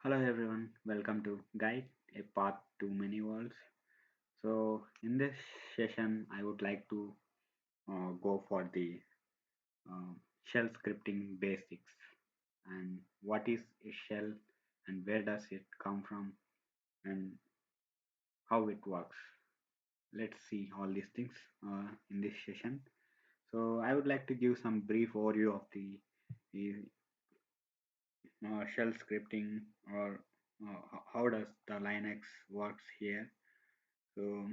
Hello everyone, welcome to Guide, a path to many worlds. So in this session, I would like to go for the shell scripting basics and what is a shell and where does it come from and how it works. Let's see all these things in this session. So I would like to give some brief overview of the shell scripting or how does the Linux works here. So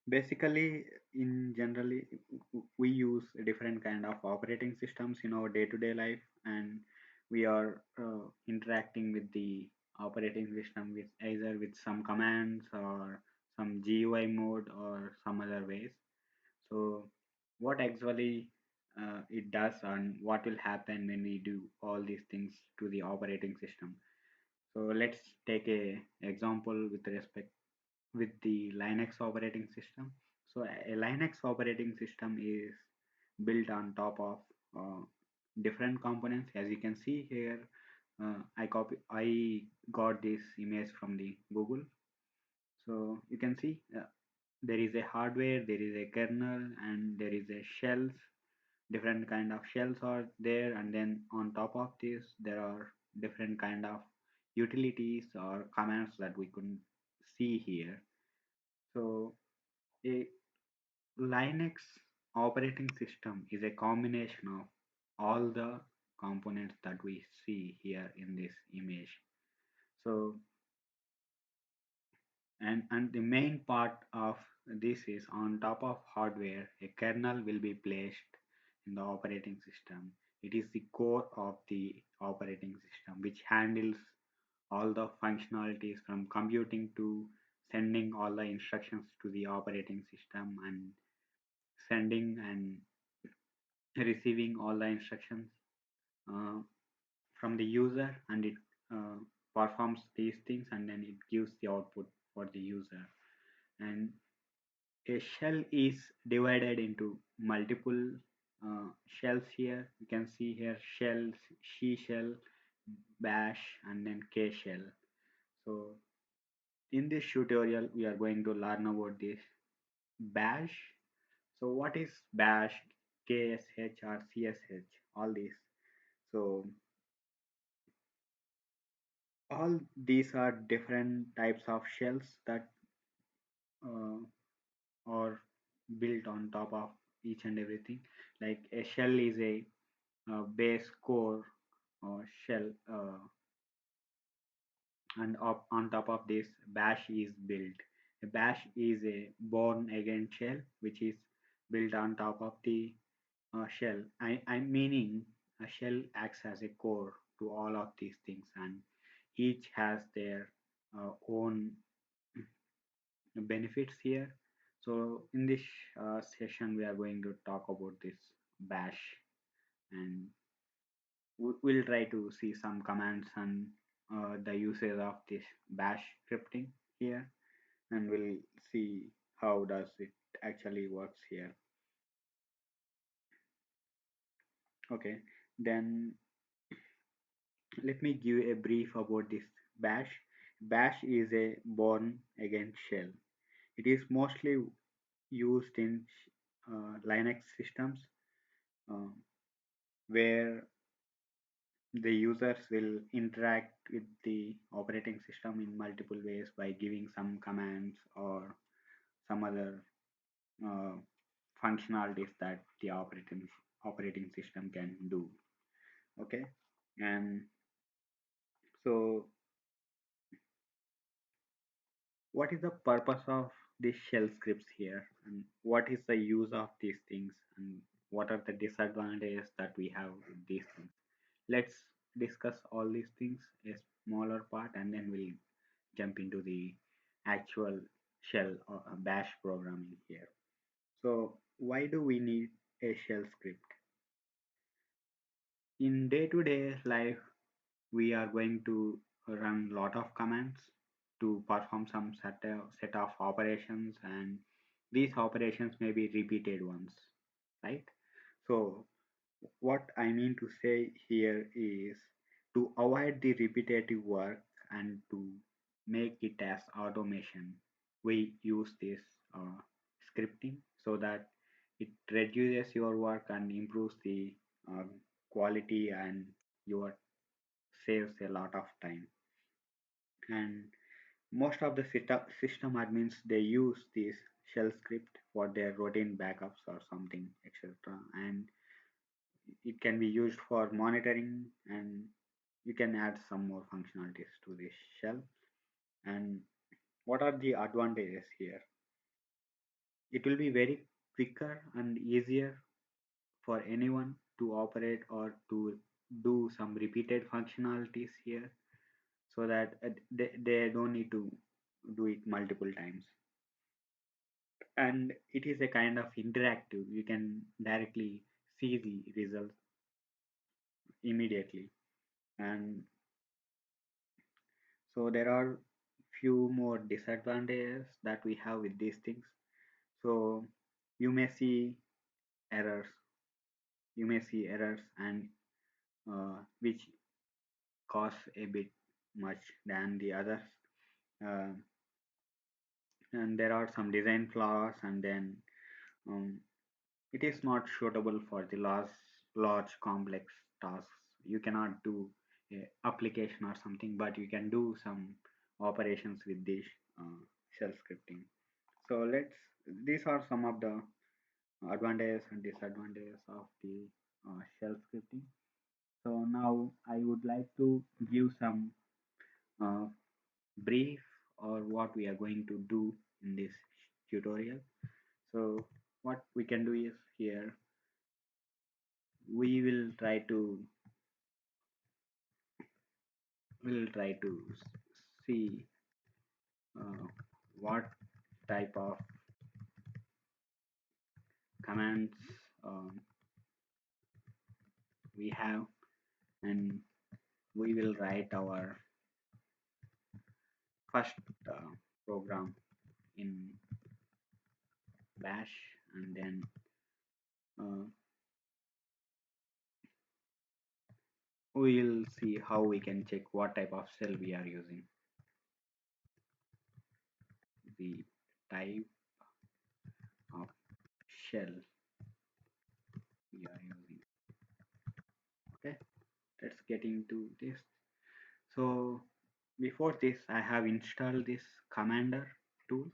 basically, in generally, we use different kind of operating systems in our day-to-day life, and we are interacting with the operating system with either with some commands or some GUI mode or some other ways. So, what actually it does and what will happen when we do all these things to the operating system. So let's take a example with respect with the Linux operating system. So a Linux operating system is built on top of uh, different components. As you can see here, I got this image from the Google. So you can see there is a hardware, there is a kernel, and there is a shells. Different kind of shells are there, and then on top of this, there are different kind of utilities or commands that we could see here. So a Linux operating system is a combination of all the components that we see here in this image. So, and the main part of this is on top of hardware, a kernel will be placed in the operating system. It is the core of the operating system, which handles all the functionalities from computing to sending all the instructions to the operating system and sending and receiving all the instructions uh, from the user, and it uh, performs these things and then it gives the output for the user. And a shell is divided into multiple shells. Here you can see here shells, C shell, bash, and then K shell. So in this tutorial we are going to learn about this bash. So what is bash, KSH or CSH, all these. So all these are different types of shells that uh, are built on top of each and everything. Like a shell is a base core shell, and on top of this bash is built. A bash is a born again shell which is built on top of the shell. I'm meaning a shell acts as a core to all of these things, and each has their own benefits here. So in this session, we are going to talk about this bash, and we'll try to see some commands and the uses of this bash scripting here, and we'll see how does it actually works here. Okay, then let me give a brief about this bash. Bash is a born again shell. It is mostly used in Linux systems uh, where the users will interact with the operating system in multiple ways by giving some commands or some other uh, functionalities that the operating system can do. Okay, and so what is the purpose of these shell scripts here, and what is the use of these things, and what are the disadvantages that we have with these things? Let's discuss all these things a smaller part, and then we'll jump into the actual shell or a bash programming here. So why do we need a shell script? In day-to-day life, we are going to run lot of commands to perform some set of operations, and these operations may be repeated ones, right? So what I mean to say here is To avoid the repetitive work and to make it as automation, we use this scripting so that it reduces your work and improves the uh, quality, and your saves a lot of time. And most of the system admins, they use this shell script for their routine backups or something, etc. And it can be used for monitoring, and you can add some more functionalities to this shell. And what are the advantages here? It will be very quicker and easier for anyone to operate or to do some repeated functionalities here, so that they don't need to do it multiple times. And it is a kind of interactive, you can directly see the results immediately. And so there are few more disadvantages that we have with these things. So you may see errors, and which cost a bit much than the others. Uh, and there are some design flaws, and then um, it is not suitable for the large complex tasks. You cannot do a application or something, but you can do some operations with this uh, shell scripting. So these are some of the advantages and disadvantages of the shell scripting. So now I would like to give some uh, brief or what we are going to do in this tutorial. So what we can do is here we will try to see uh, what type of commands we have, and we will write our first program in bash, and then uh, we'll see how we can check what type of shell we are using, the type of shell we are using. Okay, let's get into this. So before this, I have installed this commander tool.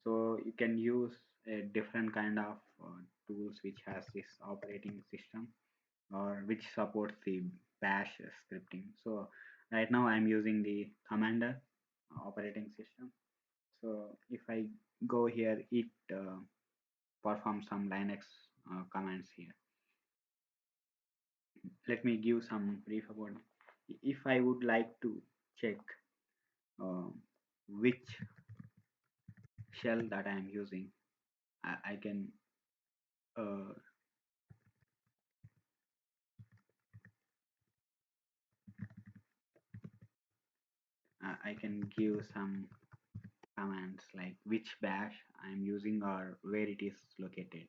So you can use a different kind of tools which has this operating system or which supports the bash scripting. So right now I'm using the commander operating system. So if I go here, it performs some Linux commands here. Let me give some brief about if I would like to check um, which shell that I am using. I can uh, I can give some commands like which bash I am using or where it is located.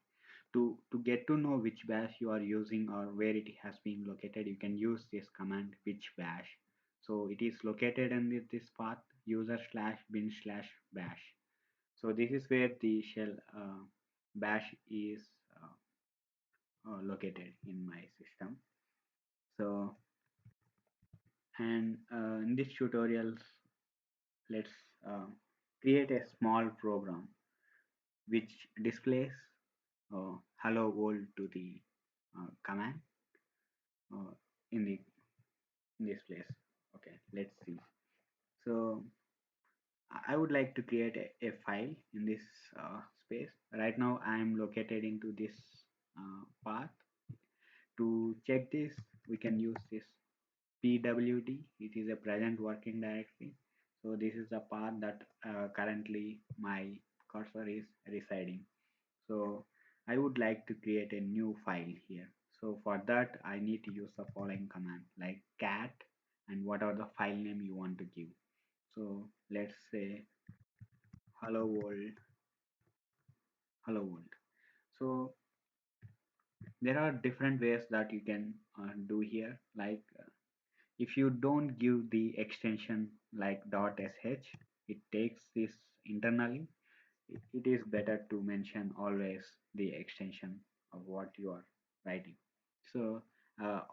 To get to know which bash you are using or where it has been located, you can use this command which bash. So it is located in this path user slash bin slash bash. So this is where the shell bash is located in my system. So and in this tutorial, let's uh, create a small program which displays hello world to the command uh, in the in this place. Okay, let's see. So I would like to create a file in this space. Right now I am located into this path. To check this, we can use this pwd. It is a present working directory. So this is the path that currently my cursor is residing. So I would like to create a new file here. So for that I need to use the following command like cat and whatever the file name you want to give. So let's say hello world, hello world. So there are different ways that you can do here, like If you don't give the extension like .sh, it takes this internally. It is better to mention always the extension of what you are writing. So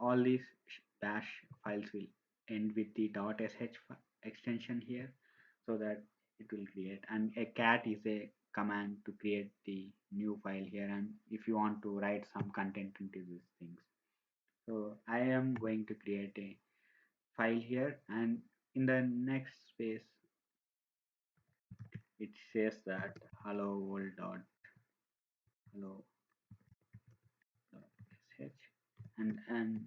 all these bash files will end with the .sh extension here, so that it will create. And a cat is a command to create the new file here, and if you want to write some content into these things. So I am going to create a file here, and in the next space it says that hello world dot hello dot sh, and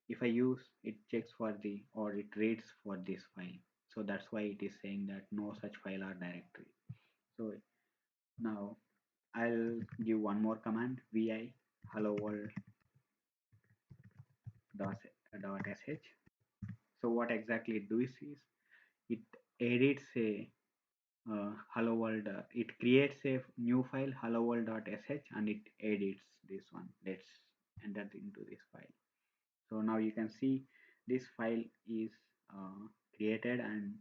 if I use it, checks for the, or it reads for this file. So that's why it is saying that no such file or directory. So now I'll give one more command, vi hello world dot sh. So what exactly it does is it edits a hello world, it creates a new file hello world dot sh, and it edits this one. Let's enter into this file. So now you can see this file is created, and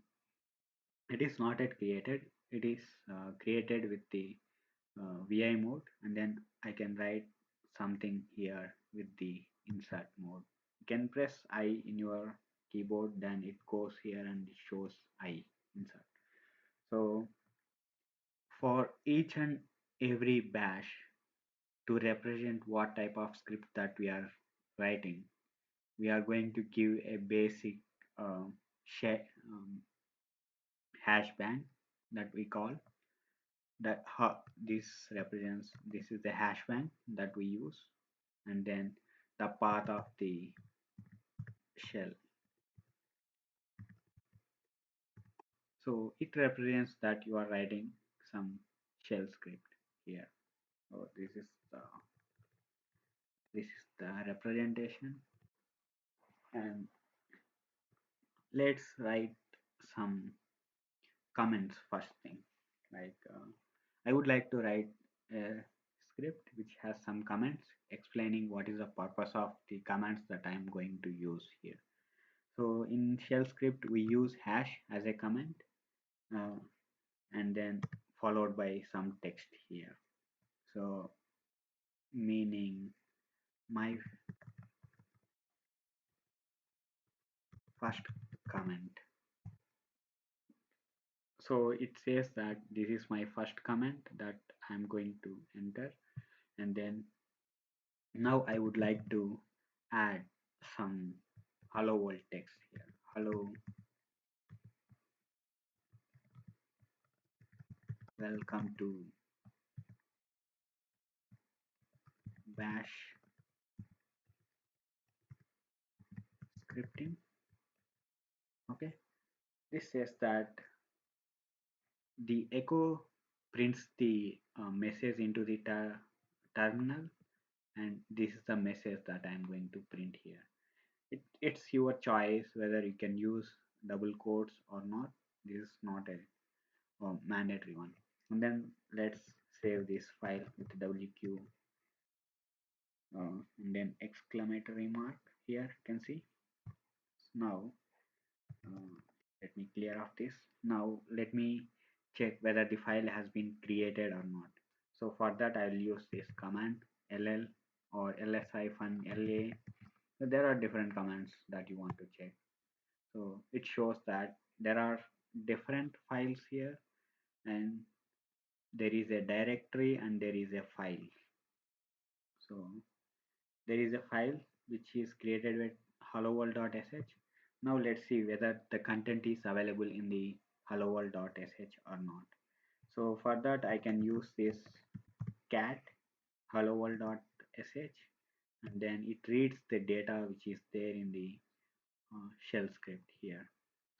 it is not yet created. It is created with the vi mode, and then I can write something here with the insert mode. You can press I in your keyboard, then it goes here and it shows I insert. So for each and every bash, to represent what type of script that we are writing, we are going to give a basic um, hash bang that we call that. This represents, this is the hash bang that we use, and then the path of the shell. So it represents that you are writing some shell script here. So this is the representation, and let's write some comments first thing. Like I would like to write a script which has some comments explaining what is the purpose of the commands that I am going to use here. So in shell script we use hash as a comment, uh, and then followed by some text here. So meaning my first comment. So it says that this is my first comment that I'm going to enter, and then now I would like to add some hello world text here. Hello, welcome to bash scripting. Okay, this says that the echo prints the message into the terminal, and this is the message that I'm going to print here. It's your choice whether you can use double quotes or not. This is not a mandatory one. And then let's save this file with wq and then exclamatory mark here. You can see now. uh, Let me clear off this. Now let me check whether the file has been created or not. So for that I will use this command ll or ls-la. So there are different commands that you want to check. So it shows that there are different files here, and there is a directory and there is a file. So there is a file which is created with hello world.sh. Now let's see whether the content is available in the hello world.sh or not. So for that I can use this cat hello world.sh, and then it reads the data which is there in the shell script here.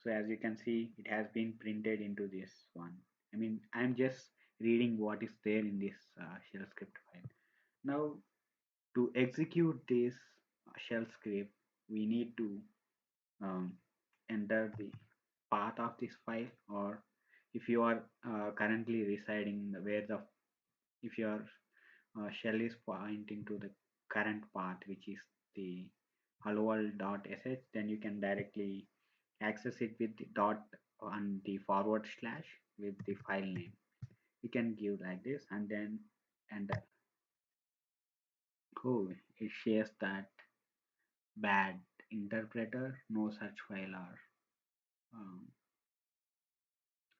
So as you can see, it has been printed into this one. I mean, I'm just reading what is there in this shell script file. Now to execute this shell script, we need to um, enter the path of this file, or if you are currently residing where the, if your shell is pointing to the current path which is the hello world.sh, then you can directly access it with the dot and the forward slash with the file name. You can give like this and then enter. Oh, it shares that bad interpreter, no such file or um,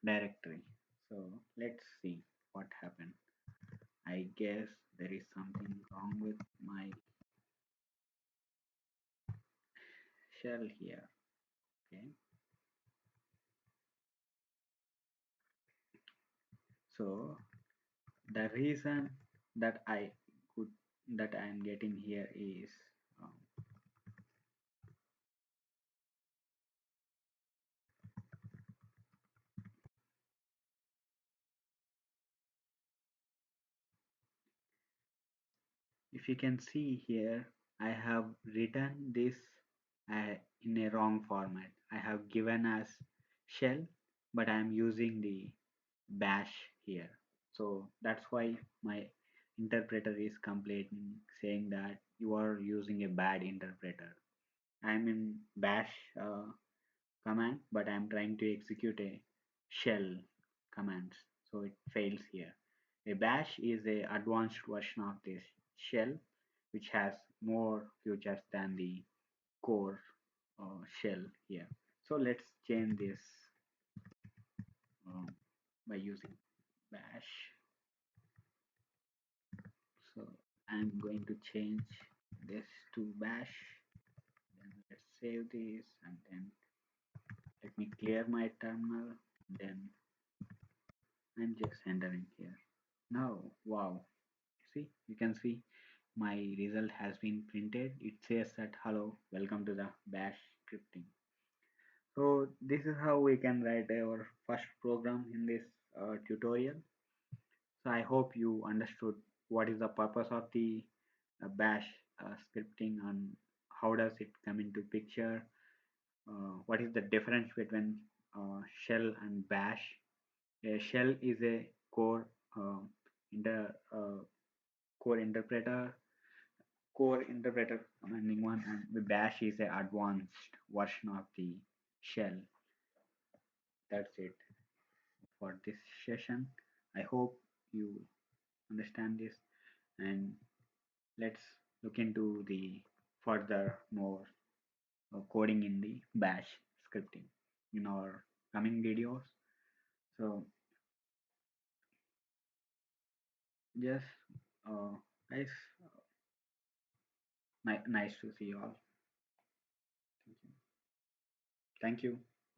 directory. So let's see what happened. I guess there is something wrong with my shell here. Okay, so the reason that I could that I am getting here is um, if you can see here, I have written this in a wrong format. I have given as shell, but I am using the bash here. So that's why my interpreter is complaining, saying that you are using a bad interpreter. I'm in bash command, but I'm trying to execute a shell commands, so it fails here. A bash is a advanced version of this shell, which has more features than the core shell here. So let's change this um, by using bash. So I'm going to change this to bash. Then let's save this and then let me clear my terminal. Then I'm just entering here. Now, wow. See, you can see my result has been printed. It says that hello, welcome to the bash scripting. So this is how we can write our first program in this tutorial. So I hope you understood what is the purpose of the bash scripting and how does it come into picture. What is the difference between shell and bash? A shell is a core uh, inter, core interpreter commanding one, and the bash is a advanced version of the shell. That's it for this session. I hope you understand this, and let's look into the further more coding in the bash scripting in our coming videos. So just guys, nice to see you all. Thank you. Thank you.